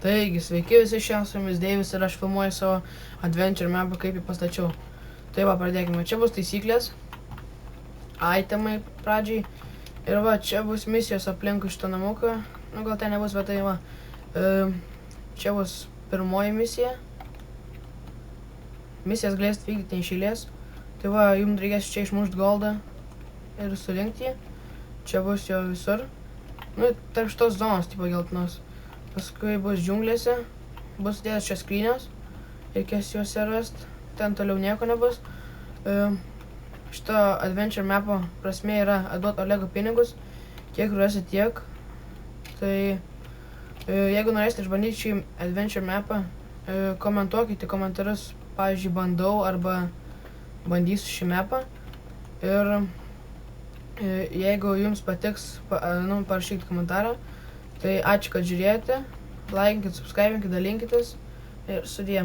Taigi, sveiki visi, šiandien su jumis Deivis ir aš filmuoju savo adventure mapą, kaip jį pastačiau. Tai va, pradėkime. Čia bus taisyklės, itemai pradžiai. Ir va, čia bus misijos aplinkui šitą namuką. Nu, gal ten nebus, bet tai va. Čia bus pirmoji misija. Misijas galėsit vykdyti iš eilės. Tai va, jums reikės čia išmušti goldą ir surinkti jį. Čia bus jo visur. Nu, tarp šitos zonos, tipo geltonos. Paskui bus džiunglėse, bus dėtas čia skrynios, reikės juose rasti, ten toliau nieko nebus. Šito adventure mapo prasmė yra atduoti Olego pinigus, kiek rasit tiek. Tai jeigu norėsite išbandyti šį adventure mapą, komentuokite komentarus, pavyzdžiui, bandau arba bandysiu šį mapą. Ir jeigu jums patiks, parašykite komentarą. Tai ačiū, kad žiūrėjote, laikinkit, subscribinkit, dalinkitės ir sudie.